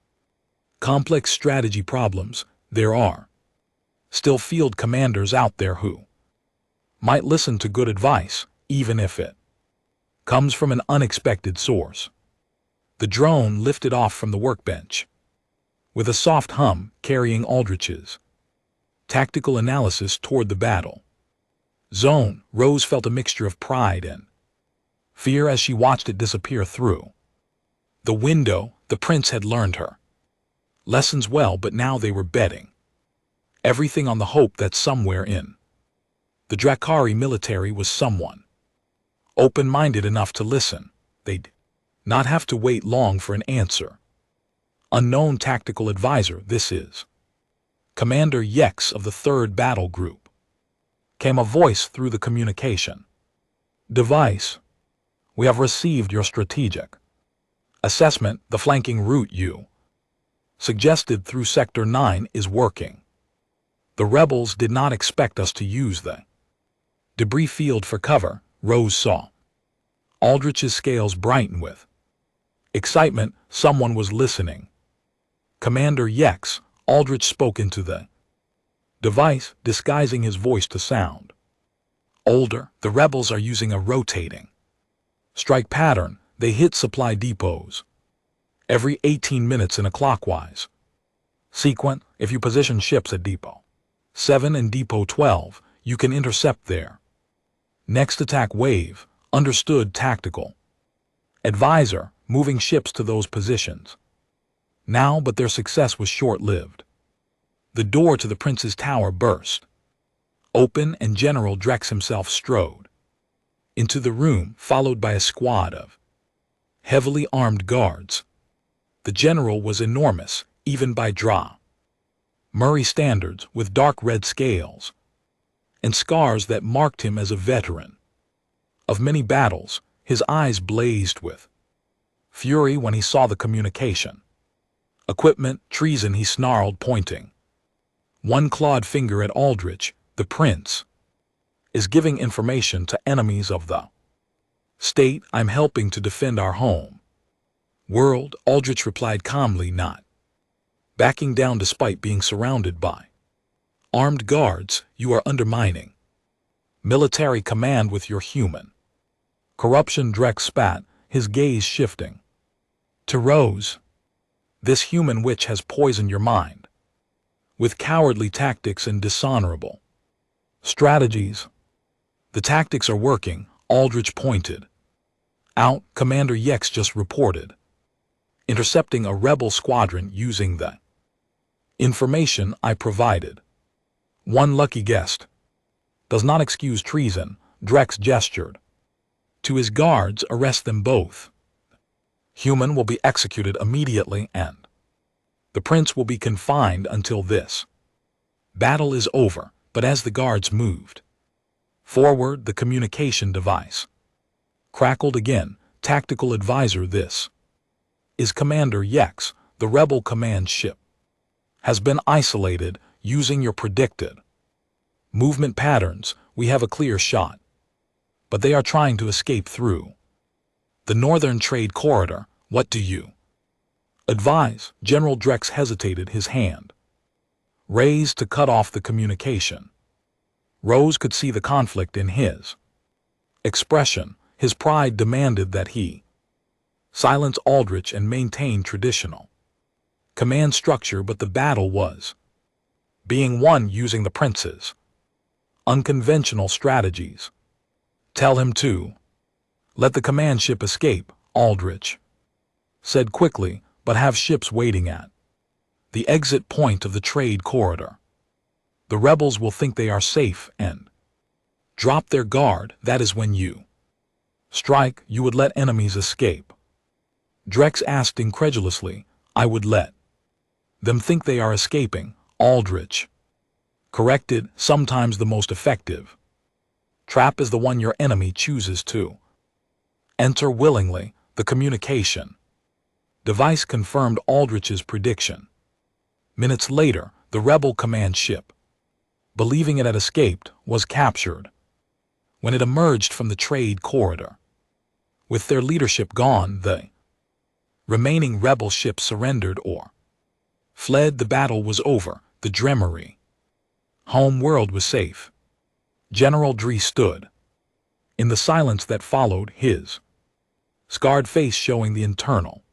complex strategy problems. There are still field commanders out there who might listen to good advice, even if it comes from an unexpected source. The drone lifted off from the workbench with a soft hum, carrying Aldrich's tactical analysis toward the battle zone. Rose felt a mixture of pride and fear as she watched it disappear through the window. The prince had learned her lessons well, but now they were betting everything on the hope that somewhere in the Drakari military was someone open-minded enough to listen. They'd not have to wait long for an answer. Unknown tactical advisor, this is Commander Yex of the 3rd Battle Group, came a voice through the communication device. We have received your strategic assessment. The flanking route you suggested through Sector 9 is working. The rebels did not expect us to use the debris field for cover. Rose saw Aldrich's scales brighten with excitement. Someone was listening. Commander Yex, Aldrich spoke into the device, disguising his voice to sound older. The rebels are using a rotating strike pattern. They hit supply depots every 18 minutes in a clockwise sequence. If you position ships at Depot 7 and Depot 12, you can intercept their next attack wave. Understood, tactical advisor, moving ships to those positions now, but their success was short-lived. The door to the prince's tower burst open, and General Drex himself strode into the room, followed by a squad of heavily armed guards. The general was enormous, even by Murray standards, with dark red scales and scars that marked him as a veteran of many battles. His eyes blazed with Fury when he saw the communication. Equipment, treason, he snarled, pointing one clawed finger at Aldrich. The prince is giving information to enemies of the state. I'm helping to defend our home world, Aldrich replied calmly, not backing down despite being surrounded by armed guards. You are undermining military command with your human corruption. Drex spat, his gaze shifting to Rose. This human witch has poisoned your mind with cowardly tactics and dishonorable strategies. The tactics are working, Aldrich pointed out. Commander Yex just reported intercepting a rebel squadron using the information I provided. One lucky guest does not excuse treason. Drex gestured to his guards. Arrest them both. Human will be executed immediately and the prince will be confined until this battle is over. But as the guards moved forward, the communication device crackled again. Tactical advisor, this is Commander Yex. The rebel command ship has been isolated. Using your predicted movement patterns, we have a clear shot. But they are trying to escape through the northern trade corridor. What do you advise? General Drex hesitated, his hand raised to cut off the communication. Rose could see the conflict in his expression. His pride demanded that he silence Aldrich and maintain traditional command structure, but the battle was being won using the prince's unconventional strategies. Tell him to let the command ship escape, Aldrich said quickly, but have ships waiting at the exit point of the trade corridor. The rebels will think they are safe and drop their guard. That is when you strike. You would let enemies escape? Drex asked incredulously. I would let them think they are escaping, Aldrich corrected. Sometimes the most effective trap is the one your enemy chooses to enter willingly. The communication device confirmed Aldrich's prediction. Minutes later, the rebel command ship, believing it had escaped, was captured. When it emerged from the trade corridor, with their leadership gone, the remaining rebel ships surrendered or fled. The battle was over. The Dremery home world was safe. General Dree stood in the silence that followed, his scarred face showing the internal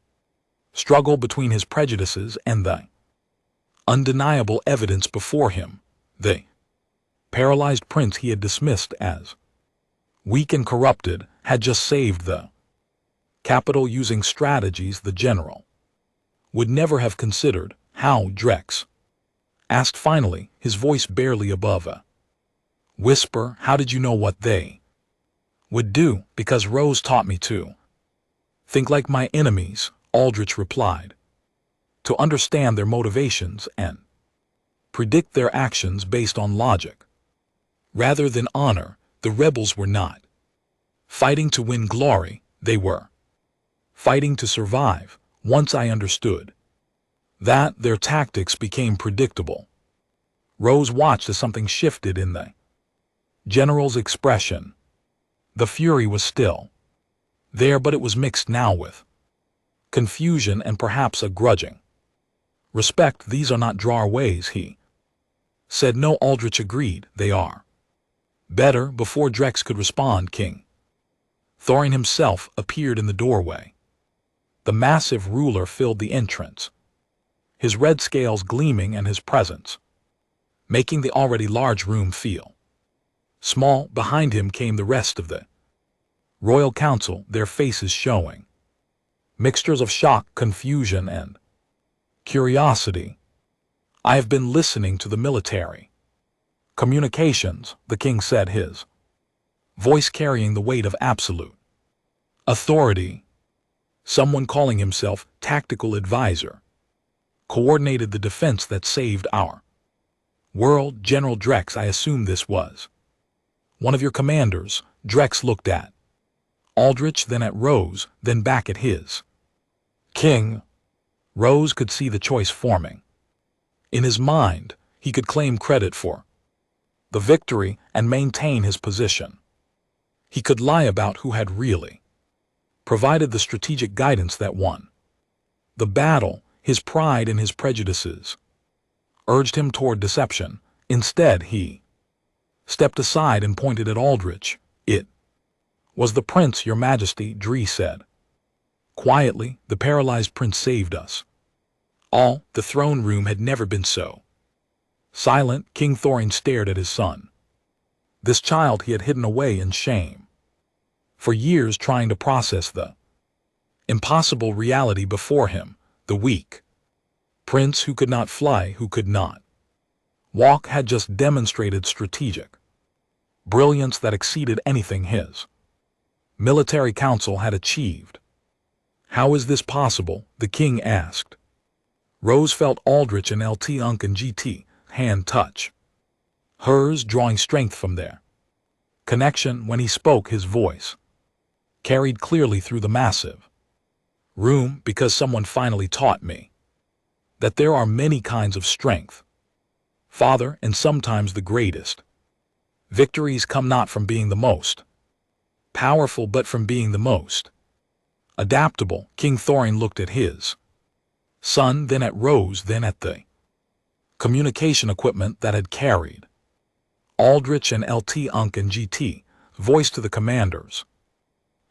struggle between his prejudices and the undeniable evidence before him. The paralyzed prince he had dismissed as weak and corrupted had just saved the capital using strategies the general would never have considered. How? Drex asked finally, his voice barely above a whisper. How did you know what they would do? Because Rose taught me to think like my enemies, Aldrich replied. To understand their motivations and predict their actions based on logic rather than honor. The rebels were not fighting to win glory, they were fighting to survive. Once I understood that, their tactics became predictable. Rose watched as something shifted in the general's expression. The fury was still there, but it was mixed now with confusion and perhaps a grudging respect. These are not drawaways, he said. No, Aldrich agreed, they are better. Before Drex could respond, King Thorin himself appeared in the doorway. The massive ruler filled the entrance, his red scales gleaming, and his presence making the already large room feel small. Behind him came the rest of the royal council, their faces showing mixtures of shock, confusion, and curiosity. I have been listening to the military communications, the king said, his voice carrying the weight of absolute authority. Someone calling himself tactical advisor coordinated the defense that saved our world. General Drex, I assume this was one of your commanders. Drex looked at Aldrich, then at Rose, then back at his King. Rose could see the choice forming. In his mind, he could claim credit for the victory and maintain his position. He could lie about who had really provided the strategic guidance that won the battle. His pride and his prejudices urged him toward deception. Instead, he stepped aside and pointed at Aldrich. "It was the prince, your majesty," Dree said. Quietly, the paralyzed prince saved us. All the throne room had never been so silent. King Thorin stared at his son. This child he had hidden away in shame for years, trying to process the impossible reality before him. The weak prince who could not fly, who could not walk, had just demonstrated strategic brilliance that exceeded anything his military council had achieved. "How is this possible?" the king asked. Rose felt Aldrich and Lt. Unc. Gt. hand touch hers, drawing strength from their connection. When he spoke, his voice carried clearly through the massive room. "Because someone finally taught me that there are many kinds of strength, Father, and sometimes the greatest victories come not from being the most powerful, but from being the most adaptable." King Thorin looked at his son, then at Rose, then at the communication equipment that had carried Aldrich and Lt. Unc. and Gt. voice to the commanders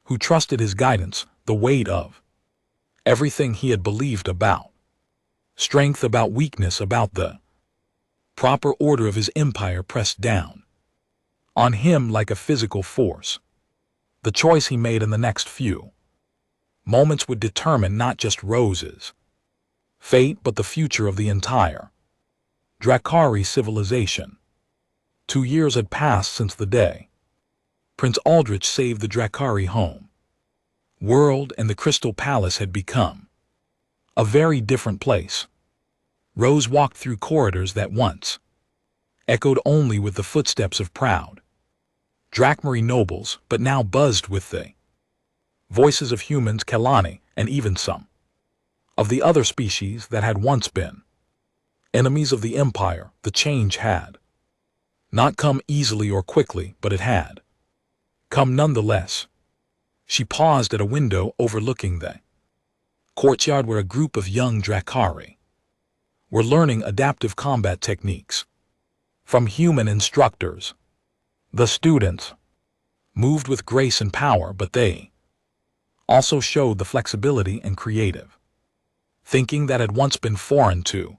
who trusted his guidance. The weight of everything he had believed about strength, about weakness, about the proper order of his empire pressed down on him like a physical force. The choice he made in the next few moments would determine not just Rose's fate, but the future of the entire Drakari civilization. 2 years had passed since the day Prince Aldrich saved the Drakari home world, and the Crystal Palace had become a very different place. Rose walked through corridors that once echoed only with the footsteps of proud Drakmari nobles, but now buzzed with the voices of humans, Kalani, and even some of the other species that had once been enemies of the Empire. The change had not come easily or quickly, but it had come nonetheless. She paused at a window overlooking the courtyard where a group of young Drakari were learning adaptive combat techniques from human instructors. The students moved with grace and power, but they also showed the flexibility and creative thinking that had once been foreign to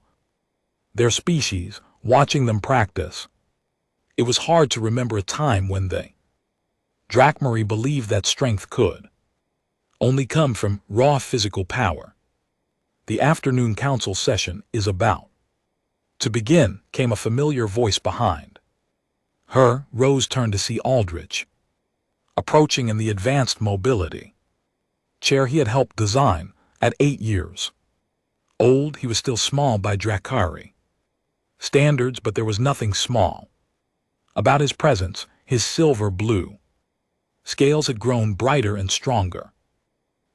their species. Watching them practice, it was hard to remember a time when they Drakmari believed that strength could only come from raw physical power. "The afternoon council session is about to begin," came a familiar voice behind her. Rose turned to see Aldrich approaching in the advanced mobility chair he had helped design. At 8 years old, he was still small by Drakari standards, but there was nothing small about his presence. His silver blue scales had grown brighter and stronger,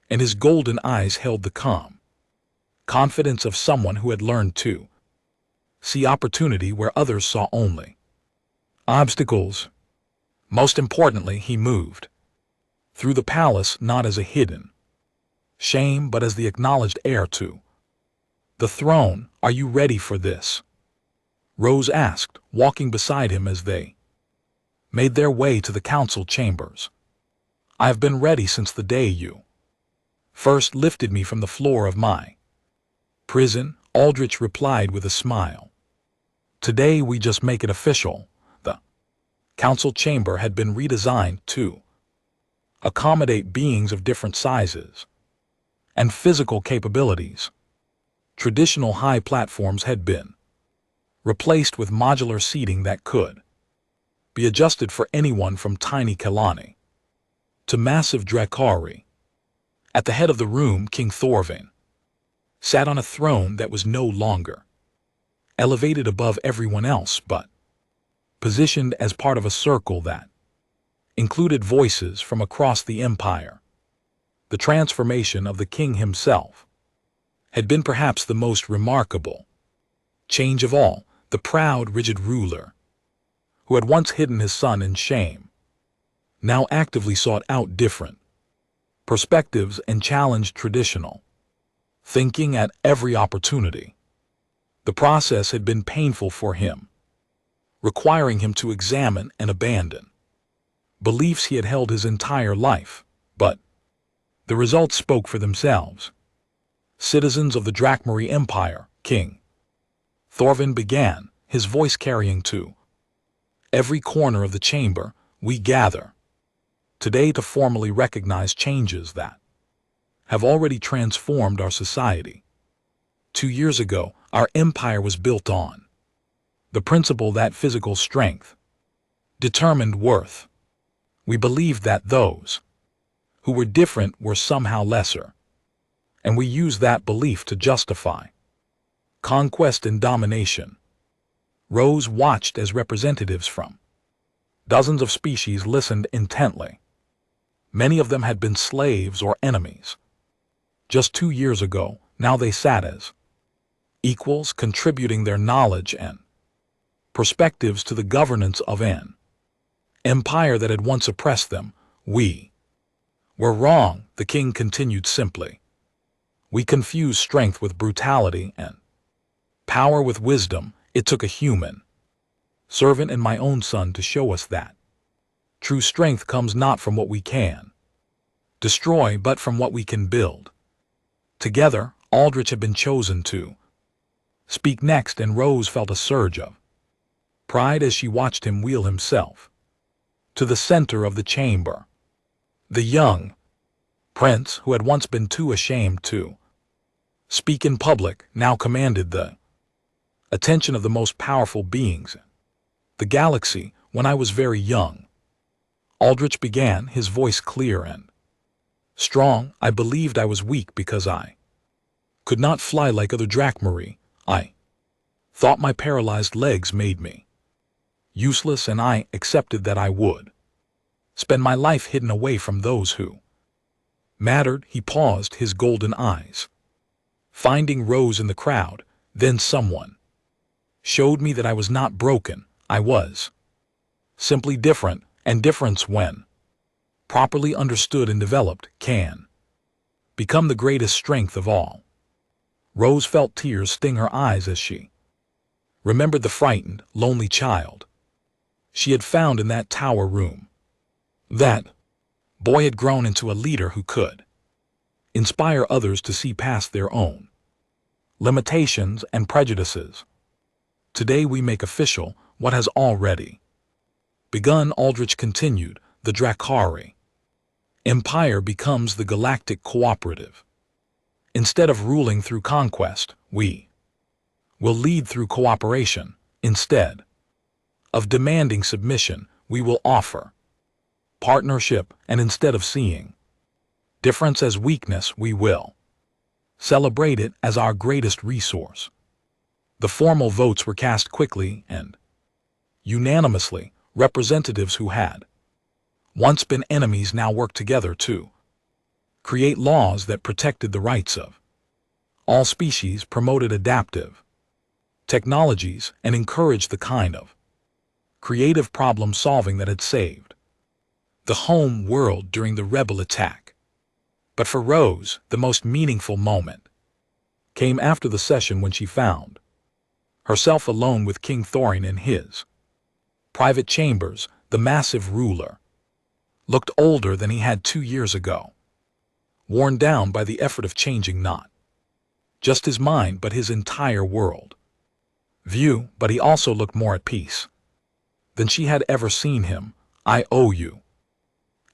and his golden eyes held the calm confidence of someone who had learned to see opportunity where others saw only obstacles. Most importantly, he moved through the palace not as a hidden shame, but as the acknowledged heir to the throne. "Are you ready for this?" Rose asked, walking beside him as they made their way to the council chambers. "I have been ready since the day you first lifted me from the floor of my prison," Aldrich replied with a smile. "Today we just make it official." The council chamber had been redesigned to accommodate beings of different sizes and physical capabilities. Traditional high platforms had been replaced with modular seating that could be adjusted for anyone from tiny Kalani to massive Drakari. At the head of the room, King Thorvain sat on a throne that was no longer elevated above everyone else, but positioned as part of a circle that included voices from across the empire. The transformation of the king himself had been perhaps the most remarkable change of all. The proud, rigid ruler, who had once hidden his son in shame, now actively sought out different perspectives and challenged traditional thinking at every opportunity. The process had been painful for him, requiring him to examine and abandon beliefs he had held his entire life, but the results spoke for themselves. Citizens of the Drakmari Empire, King Thorvin began, his voice carrying to every corner of the chamber, we gather today to formally recognize changes that have already transformed our society. 2 years ago, our empire was built on the principle that physical strength determined worth. We believed that those who were different were somehow lesser, and we used that belief to justify conquest and domination. Rose watched as representatives from dozens of species listened intently. Many of them had been slaves or enemies just 2 years ago. Now they sat as equals, contributing their knowledge and perspectives to the governance of an empire that had once oppressed them. We were wrong, the king continued simply. We confused strength with brutality and power with wisdom. It took a human servant and my own son to show us that true strength comes not from what we can destroy, but from what we can build. Together, Aldrich had been chosen to speak next, and Rose felt a surge of pride as she watched him wheel himself to the center of the chamber. The young prince, who had once been too ashamed to speak in public, now commanded the attention of the most powerful beings in the galaxy. When I was very young, Aldrich began, his voice clear and strong, I believed I was weak because I could not fly like other Drakmari. I thought my paralyzed legs made me useless, and I accepted that I would spend my life hidden away from those who mattered. He paused, his golden eyes finding Rose in the crowd. Then someone showed me that I was not broken. I was simply different, and difference, when properly understood and developed, can become the greatest strength of all. Rose felt tears sting her eyes as she remembered the frightened, lonely child she had found in that tower room. That boy had grown into a leader who could inspire others to see past their own limitations and prejudices. Today we make official what has already begun, Aldrich continued. The Drakari Empire becomes the galactic cooperative. Instead of ruling through conquest, we will lead through cooperation. Instead of demanding submission, we will offer partnership, and instead of seeing difference as weakness, we will celebrate it as our greatest resource. The formal votes were cast quickly and unanimously. Representatives who had once been enemies now worked together to create laws that protected the rights of all species, promoted adaptive technologies, and encouraged the kind of creative problem solving that had saved the home world during the rebel attack. But for Rose, the most meaningful moment came after the session, when she found herself alone with King Thorin in his private chambers. The massive ruler looked older than he had 2 years ago, worn down by the effort of changing not just his mind but his entire world view. But he also looked more at peace than she had ever seen him. I owe you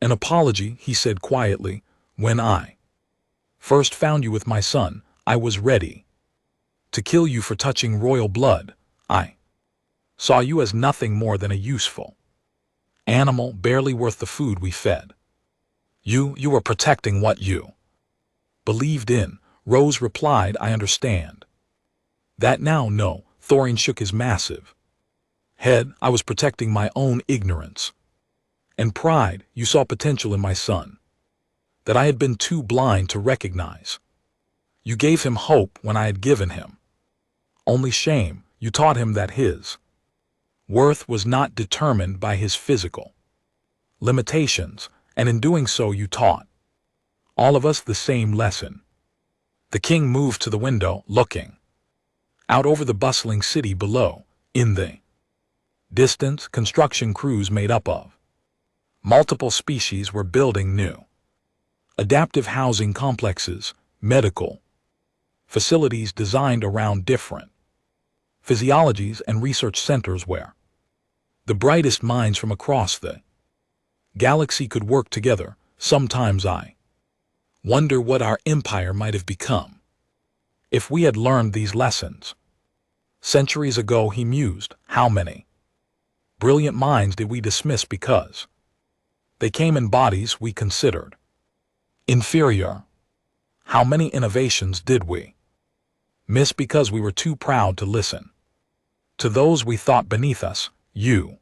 an apology, he said quietly. When I first found you with my son, I was ready to kill you for touching royal blood. I saw you as nothing more than a useful animal, barely worth the food we fed. You were protecting what you believed in. Rose replied, I understand that now. No, Thorin shook his massive head. I was protecting my own ignorance and pride. You saw potential in my son that I had been too blind to recognize. You gave him hope when I had given him only shame. You taught him that his worth was not determined by his physical limitations, and in doing so you taught all of us the same lesson. The king moved to the window, looking out over the bustling city below. In the distance, construction crews made up of multiple species were building new adaptive housing complexes, medical facilities designed around different physiologies, and research centers where the brightest minds from across the galaxy could work together. Sometimes I wonder what our empire might have become if we had learned these lessons centuries ago, he mused. How many brilliant minds did we dismiss because they came in bodies we considered inferior? How many innovations did we miss because we were too proud to listen to those we thought beneath us? You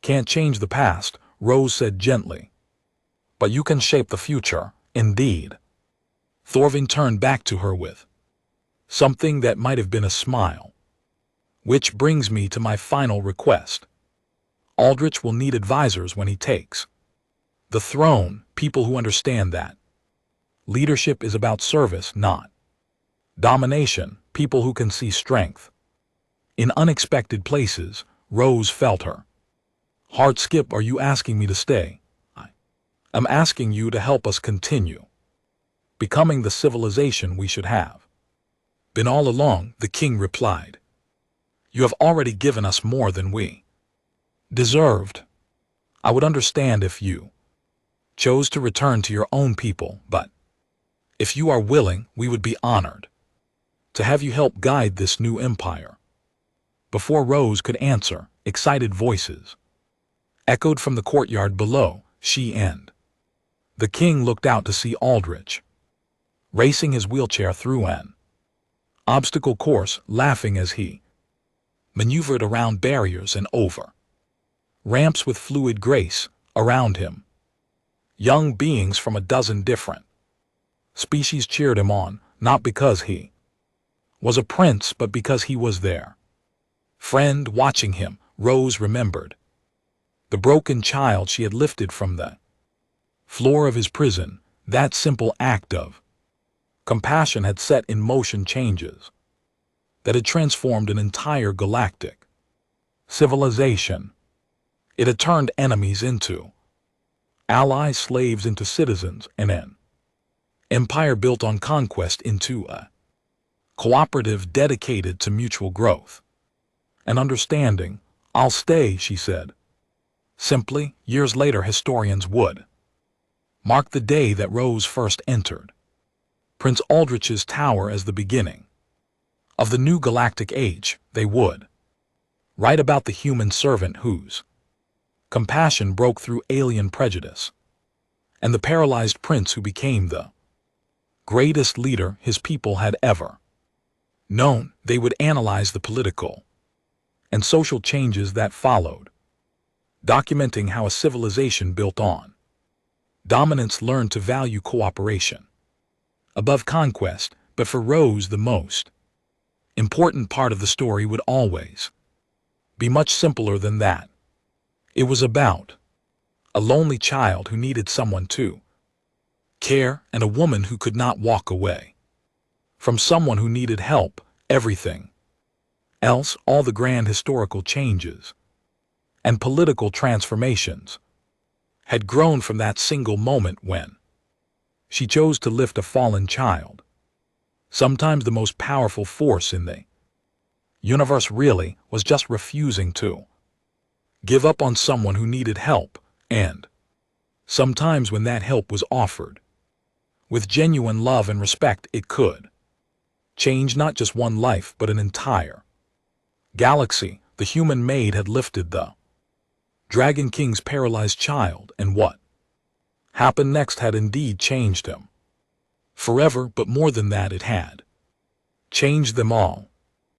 can't change the past, Rose said gently, but you can shape the future. Indeed. Thorvin turned back to her with something that might have been a smile. Which brings me to my final request. Aldrich will need advisors when he takes the throne, people who understand that leadership is about service, not domination, people who can see strength in unexpected places. Rose felt her heart skip. Are you asking me to stay? I'm asking you to help us continue becoming the civilization we should have been all along, the king replied. You have already given us more than we deserved. I would understand if you chose to return to your own people, but if you are willing, we would be honored to have you help guide this new empire. Before Rose could answer, excited voices echoed from the courtyard below. She and the king looked out to see Aldrich racing his wheelchair through an obstacle course, laughing as he maneuvered around barriers and over ramps with fluid grace. Around him, young beings from a dozen different species cheered him on, not because he was a prince, but because he was their friend. Watching him, Rose remembered the broken child she had lifted from the floor of his prison. That simple act of compassion had set in motion changes that had transformed an entire galactic civilization. It had turned enemies into allies, slaves into citizens, and an empire built on conquest into a cooperative dedicated to mutual growth and understanding. I'll stay, she said simply. Years later, historians would mark the day that Rose first entered Prince Aldrich's tower as the beginning of the new galactic age. They would write about the human servant whose compassion broke through alien prejudice, and the paralyzed prince who became the greatest leader his people had ever known. They would analyze the political and social changes that followed, documenting how a civilization built on dominance learned to value cooperation above conquest. But for Rose, the most important part of the story would always be much simpler than that. It was about a lonely child who needed someone to care, and a woman who could not walk away from someone who needed help. Everything else, all the grand historical changes and political transformations, had grown from that single moment when she chose to lift a fallen child. Sometimes the most powerful force in the universe really was just refusing to give up on someone who needed help, and sometimes when that help was offered with genuine love and respect, it could change not just one life but an entire galaxy. The human Maid had lifted the Dragon King's paralyzed child, and what happened next had indeed changed him forever. But more than that, it had changed them all.